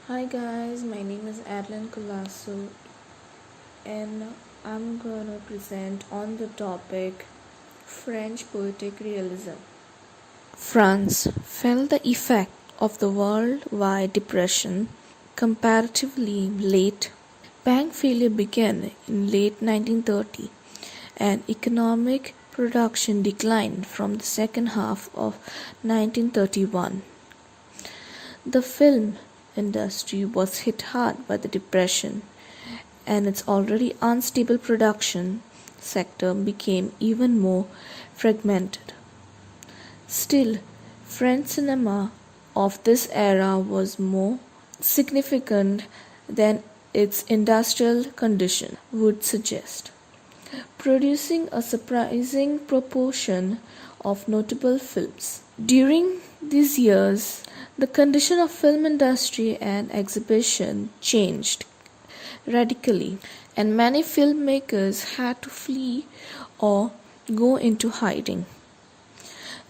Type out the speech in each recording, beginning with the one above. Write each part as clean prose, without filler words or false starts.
Hi guys, my name is Adeline Colasso and I'm gonna present on the topic French Poetic Realism. France felt the effect of the worldwide depression comparatively late. Bank failure began in late 1930 and economic production declined from the second half of 1931. The film industry was hit hard by the depression, and its already unstable production sector became even more fragmented. Still, French cinema of this era was more significant than its industrial condition would suggest, producing a surprising proportion of notable films. During these years, the condition of film industry and exhibition changed radically, and many filmmakers had to flee or go into hiding.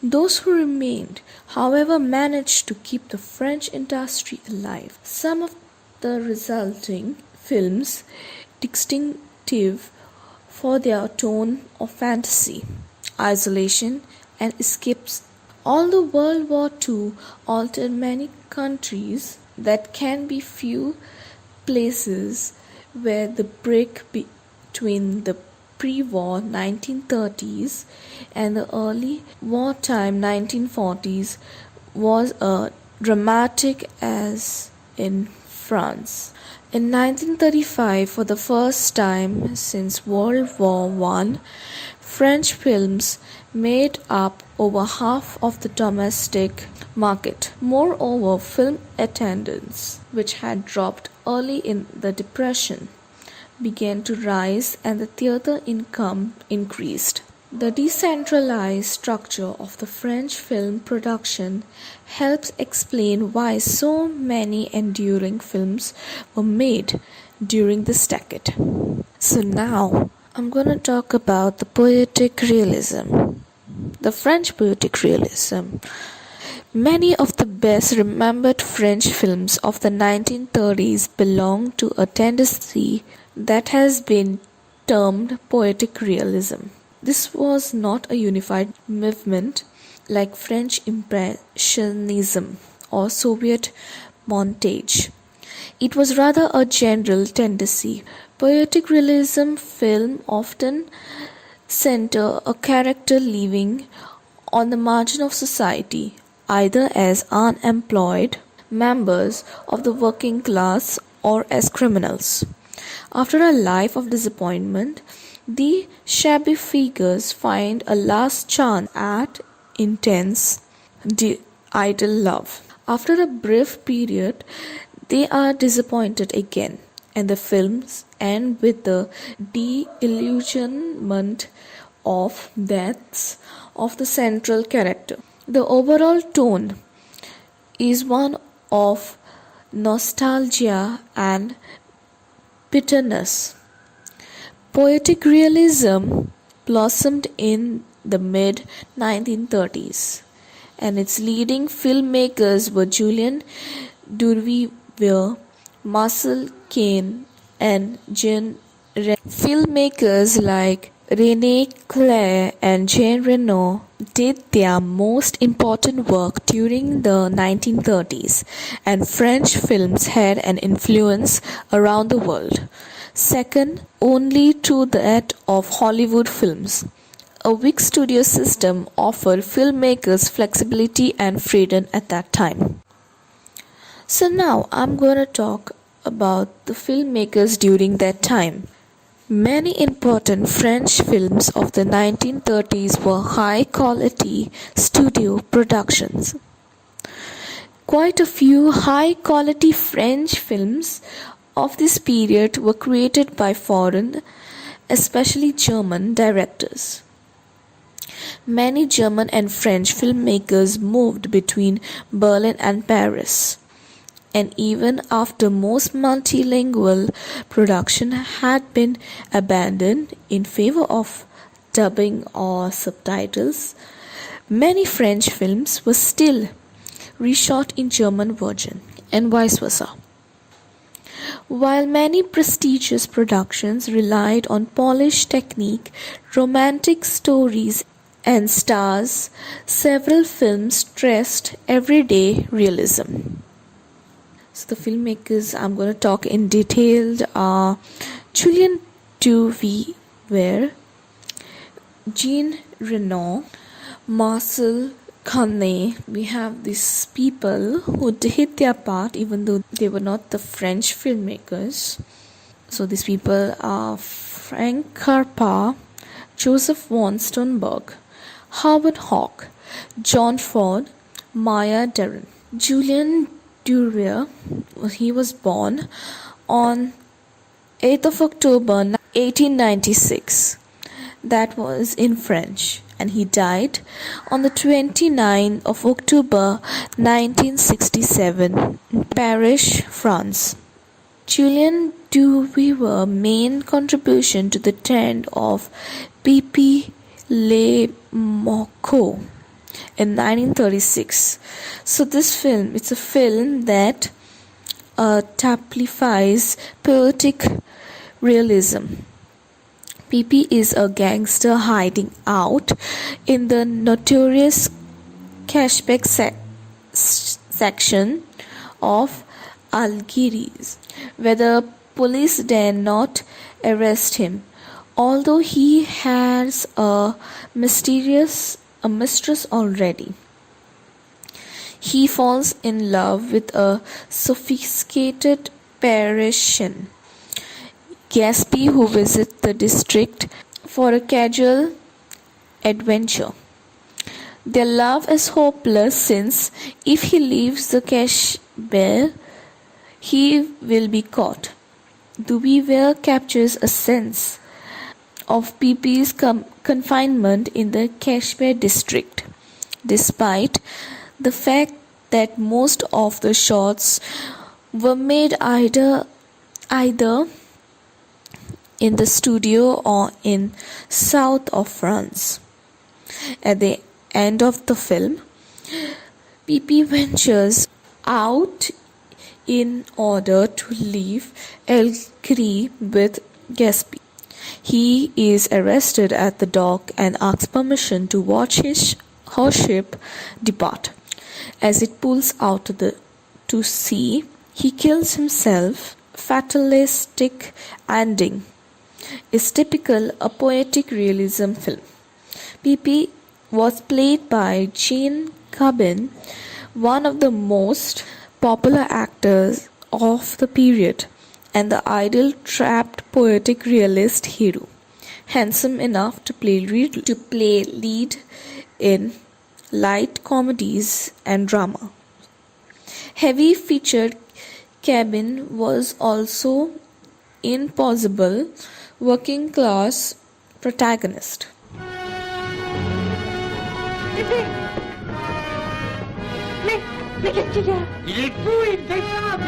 Those who remained, however, managed to keep the French industry alive. Some of the resulting films distinctive for their tone of fantasy, isolation, and escapes. Although World War II altered many countries, that can be few places where the break between the pre-war 1930s and the early wartime 1940s was as dramatic as in France. In 1935, for the first time since World War I, French films made up over half of the domestic market. Moreover, film attendance, which had dropped early in the Depression, began to rise and the theatre income increased. The decentralized structure of the French film production helps explain why so many enduring films were made during this decade. So now, I'm going to talk about the Poetic Realism. The French Poetic Realism. Many of the best remembered French films of the 1930s belong to a tendency that has been termed Poetic Realism. This was not a unified movement like French Impressionism or Soviet montage. It was rather a general tendency. Poetic realism film often center a character living on the margin of society, either as unemployed members of the working class or as criminals. After a life of disappointment, the shabby figures find a last chance at intense, idle love. After a brief period, they are disappointed again, and the films end with the disillusionment of deaths of the central character. The overall tone is one of nostalgia and bitterness. Poetic realism blossomed in the mid 1930s, and its leading filmmakers were Julien Duvivier, Marcel Caine, and Jean Reno. Filmmakers like René Clair and Jean Reno did their most important work during the 1930s, and French films had an influence around the world, second only to that of Hollywood films. A weak studio system offered filmmakers flexibility and freedom at that time. So now I'm going to talk about the filmmakers during that time. Many important French films of the 1930s were high-quality studio productions. Quite a few high-quality French films of this period were created by foreign, especially German, directors. Many German and French filmmakers moved between Berlin and Paris. And even after most multilingual production had been abandoned in favor of dubbing or subtitles, many French films were still reshot in German version and vice versa. While many prestigious productions relied on polished technique, romantic stories, and stars, several films stressed everyday realism. So the filmmakers I'm going to talk in detail are Julien Duvivier, Jean Reno, Marcel Carné. We have these people who did their part even though they were not the French filmmakers. So these people are Frank Carpa, Joseph von Sternberg, Howard Hawke, John Ford, Maya Deren. Julien Duvivier, he was born on 8th of October 1896. That was in French. And he died on the 29th of October 1967 in Paris, France. Julien Duvivier's main contribution to the trend of P.P. Le Mocco in 1936. So this film, it's a film that typifies poetic realism. PP is a gangster hiding out in the notorious cashback section of Algiers, where the police dare not arrest him, although he has a mistress already. He falls in love with a sophisticated Parisian Gatsby who visits the district for a casual adventure. Their love is hopeless since if he leaves the cash bear, he will be caught. Duvivier captures a sense of PP's confinement in the Kashmir district, despite the fact that most of the shots were made either in the studio or in south of France. At the end of the film, PP ventures out in order to leave Algeria with Gatsby. He is arrested at the dock and asks permission to watch her ship depart. As it pulls out to sea, he kills himself. Fatalistic ending is typical a poetic realism film. PP was played by Jean Gabin, one of the most popular actors of the period and the ideal trapped poetic realist hero, handsome enough to play lead in light comedies and drama. Heavy featured Cabin was also impossible working class protagonist. Mais qu'est-ce qu'il y a? Il est fou, il descend.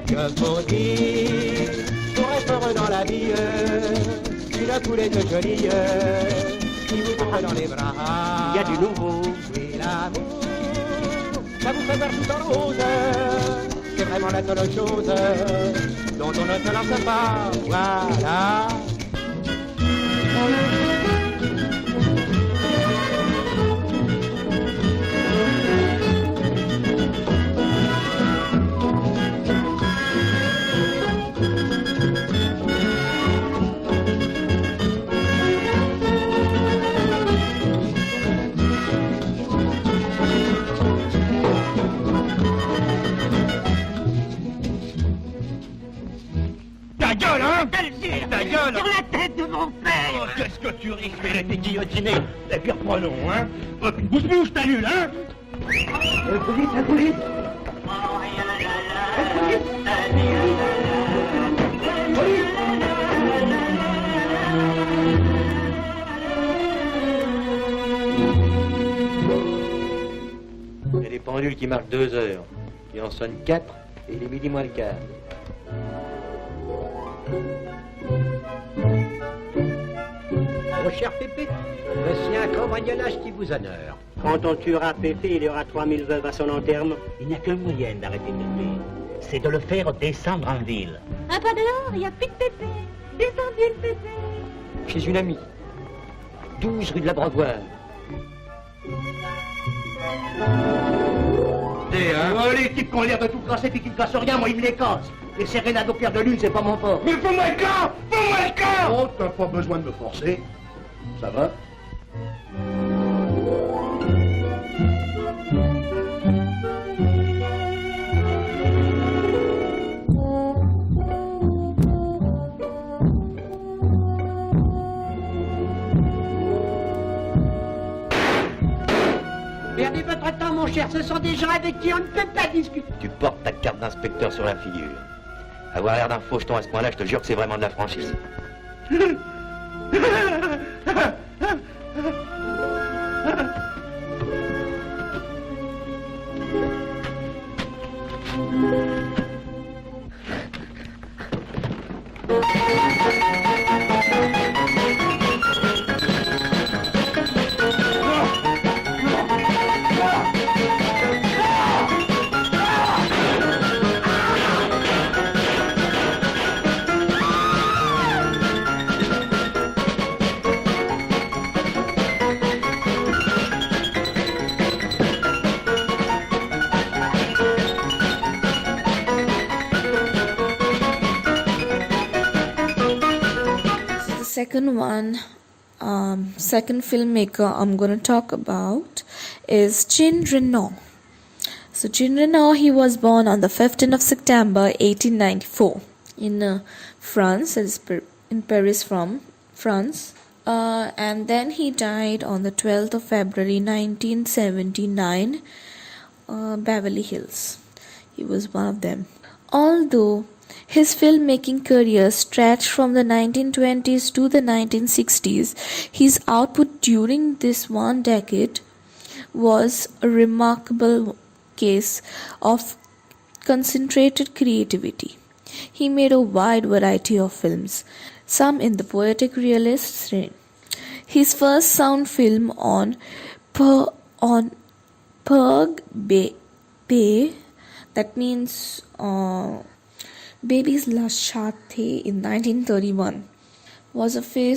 Que faut dire pour être heureux dans la vie? Une poulette jolie qui vous prend dans les bras. Il y a du nouveau. Oui, l'amour, ça vous fait faire tout en rose. C'est vraiment la seule chose dont on ne se lance pas. Voilà. Ta gueule, hein? Ta gueule! Sur la tête de mon père! Oh, qu'est-ce que tu risques? Il a été guillotiné! Et puis reprenons, hein? Bouge-bouge, t'annules, hein? Police, la police! Il y a des pendules qui marquent 2 heures, qui en sonnent 4 Il est midi moins le quart. Mon cher Pépé, voici un cambriolage qui vous honore. Quand on tuera Pépé, il y aura 3000 veuves à son enterrement. Il n'y a qu'un moyen d'arrêter Pépé, c'est de le faire descendre en ville. Un pas dehors, il n'y a plus de Pépé. Descendez le Pépé. Chez une amie. 12 rue de la Brogoire. Les types qui ont l'air de tout casser puis qui ne cassent rien, moi ils me les cassent. Les sérénades au clair de lune, c'est pas mon fort. Mais fais-moi le camp! Fais-moi le camp! Oh, t'as pas besoin de me forcer. Ça va? Perdez votre temps, mon cher, ce sont des gens avec qui on ne peut pas discuter. Tu portes ta carte d'inspecteur sur la figure. Avoir l'air d'un faucheton à ce point-là, je te jure que c'est vraiment de la franchise. Second filmmaker I'm going to talk about is Jean Reno. So Jean Reno, he was born on the 15th of September 1894 in France, in Paris, from France. And then he died on the 12th of February 1979, Beverly Hills. He was one of them. Although his filmmaking career stretched from the 1920s to the 1960s, his output during this one decade was a remarkable case of concentrated creativity. He made a wide variety of films, some in the Poetic Realist strain. His first sound film on Pug Bay, that means Baby's last shot in 1931, was a film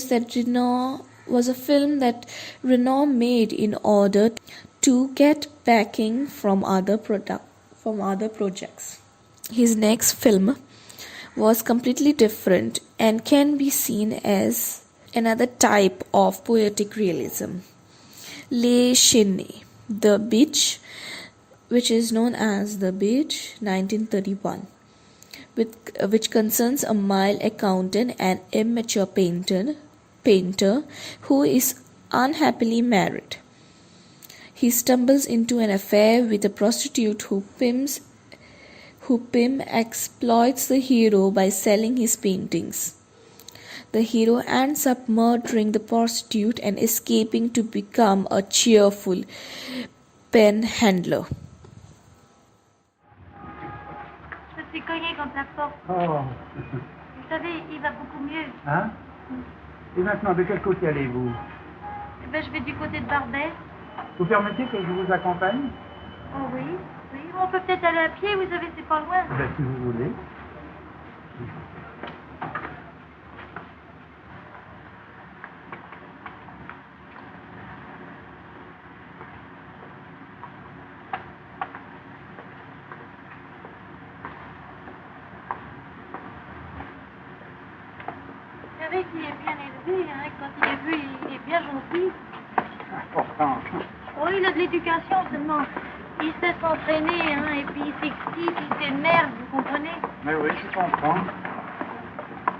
that Reno made in order to get backing from other projects. His next film was completely different and can be seen as another type of poetic realism. Les Chênes, The Beach, which is known as The Beach, 1931. Which concerns a mild accountant and immature painter who is unhappily married. He stumbles into an affair with a prostitute who exploits the hero by selling his paintings. The hero ends up murdering the prostitute and escaping to become a cheerful pen handler. Je suis cogné contre la porte. Oh. Vous savez, il va beaucoup mieux. Hein? Et maintenant, de quel côté allez-vous? Eh ben, je vais du côté de Barbès. Vous permettez que je vous accompagne? Oh oui, oui. On peut peut-être aller à pied, vous savez, c'est pas loin. Ben, si vous voulez. Vous savez qu'il est bien élevé, hein. Quand il est vu, il est bien gentil. Important. Oh, il a de l'éducation seulement. Il sait s'entraîner, hein, et puis il s'excite, il s'énerve, vous comprenez? Mais oui, je comprends.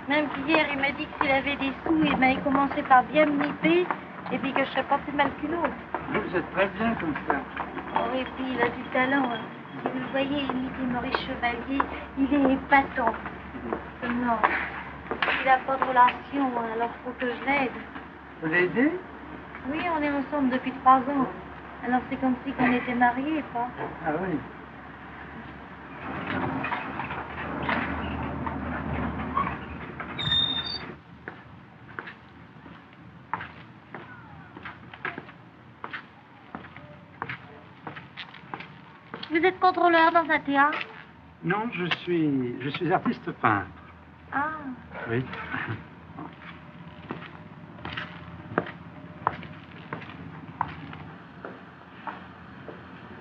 Même qu'hier, il m'a dit que s'il avait des sous, eh ben, il commençait par bien me nipper, et puis que je serais pas plus mal qu'une autre. Vous êtes très bien comme ça. Oh, et puis il a du talent, hein. Si vous le voyez, il imite Maurice Chevalier, il est épatant. Seulement, il n'a pas de relation, hein, alors faut que je l'aide. Vous l'aidez? Oui, on est ensemble depuis 3 ans. Alors c'est comme si on était mariés, pas? Ah oui. Vous êtes contrôleur dans un théâtre? Non, je suis artiste peintre. Ah. Oui.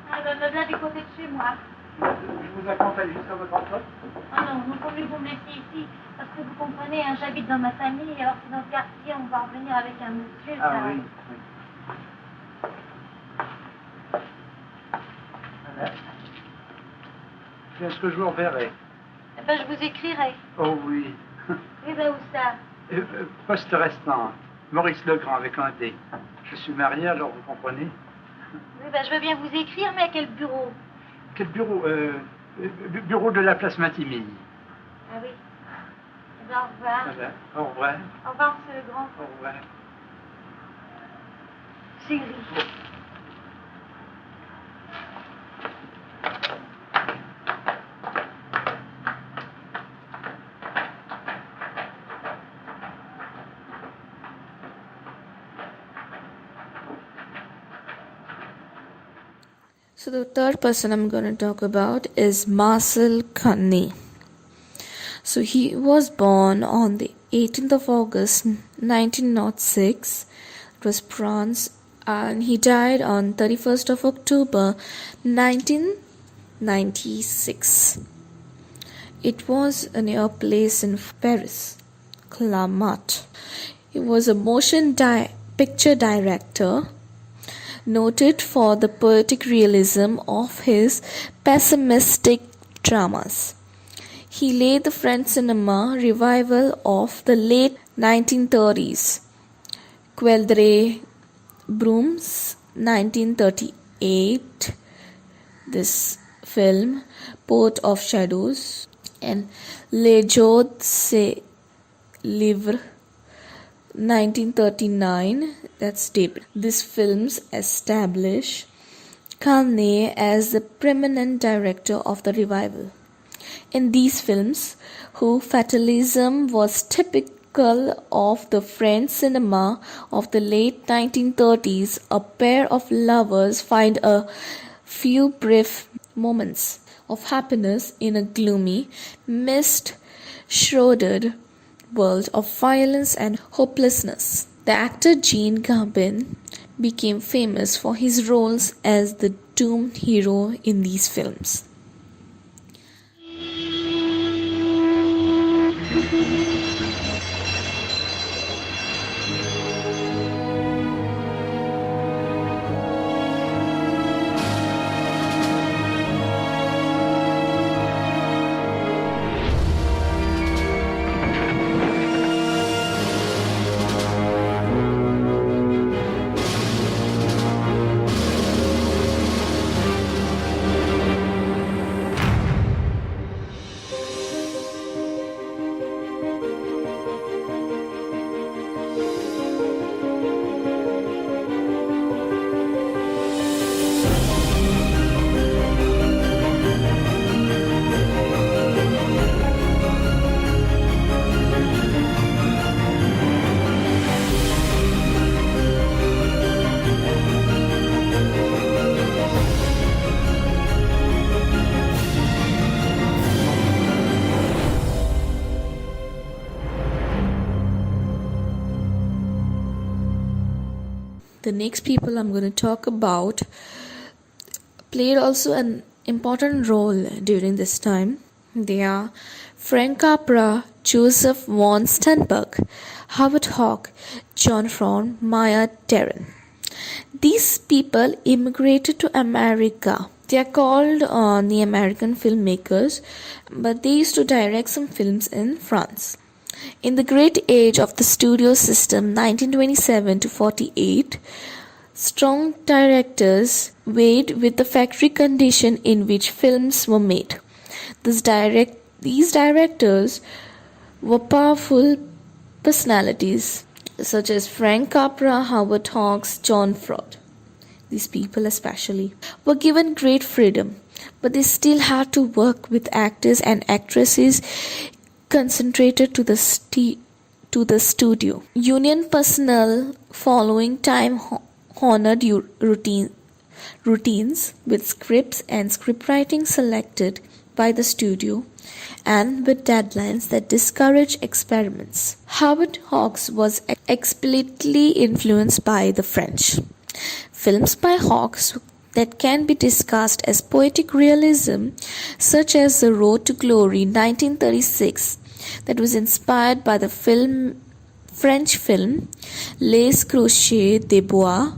Ah, ben, me vient du côté de chez moi. Je vous accompagne jusqu'à votre emploi. Ah non, non, faut mieux que vous me laissiez ici. Parce que vous comprenez, hein, j'habite dans ma famille, alors que dans le quartier, on va revenir avec un monsieur. Ah ça... oui. Voilà. Est-ce que je vous reverrai? Eh ben, je vous écrirai. Oh oui. Eh ben, où ça? Poste restant. Maurice Legrand avec un D. Je suis marié, alors vous comprenez. Oui, ben, je veux bien vous écrire, mais à quel bureau? Quel bureau? Bureau de la place Matimille. Ah oui. Eh ben, au revoir. Voilà. Au revoir. Au revoir, monsieur Legrand. Au revoir. Chérie. So the third person I'm going to talk about is Marcel Carné. So he was born on the 18th of August 1906. It was France, and he died on 31st of October 1996. It was near a place in Paris, Clamart. He was a motion picture director, noted for the poetic realism of his pessimistic dramas. He led the French cinema revival of the late 1930s. Queldre Brooms, 1938, this film, Port of Shadows, and Les Jours se Livre, 1939, that's David. These films establish Carné as the preeminent director of the revival. In these films, whose fatalism was typical of the French cinema of the late 1930s, a pair of lovers find a few brief moments of happiness in a gloomy, mist-shrouded world of violence and hopelessness. The actor Jean Gabin became famous for his roles as the doomed hero in these films. The next people I'm going to talk about played also an important role during this time. They are Frank Capra, Joseph von Sternberg, Howard Hawks, John Fron, Maya Deren. These people immigrated to America. They are called the American filmmakers, but they used to direct some films in France. In the great age of the studio system, 1927 to 48, strong directors weighed with the factory condition in which films were made. These directors were powerful personalities such as Frank Capra, Howard Hawks, John Ford. These people especially were given great freedom, but they still had to work with actors and actresses concentrated to the studio. Union personnel following time-honored routine routines with scripts and scriptwriting selected by the studio and with deadlines that discourage experiments. Howard Hawks was explicitly influenced by the French. Films by Hawks that can be discussed as poetic realism, such as The Road to Glory 1936, that was inspired by the French film Les Crochets des Bois.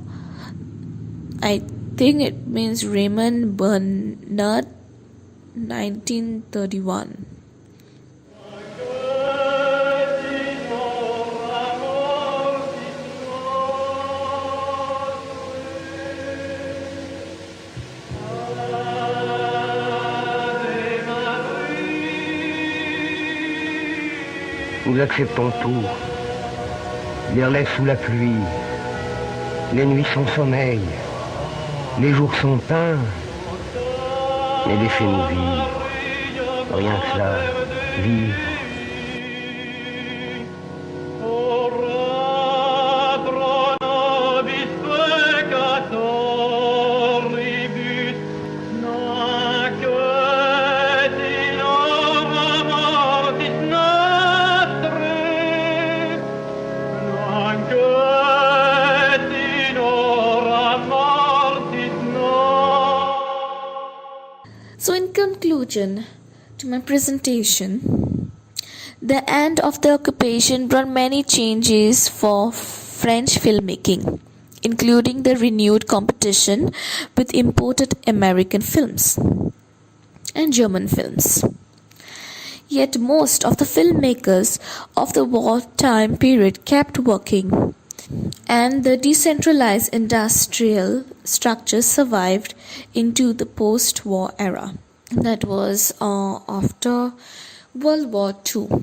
I think it means Raymond Bernard 1931. Nous acceptons tout. Les relèves sous la pluie, les nuits sans sommeil, les jours sont peints, mais laissez-nous vivre. Rien que cela, vivre. So in conclusion to my presentation, the end of the occupation brought many changes for French filmmaking, including the renewed competition with imported American films and German films. Yet most of the filmmakers of the wartime period kept working, and the decentralized industrial structure survived into the post-war era. That was after World War II.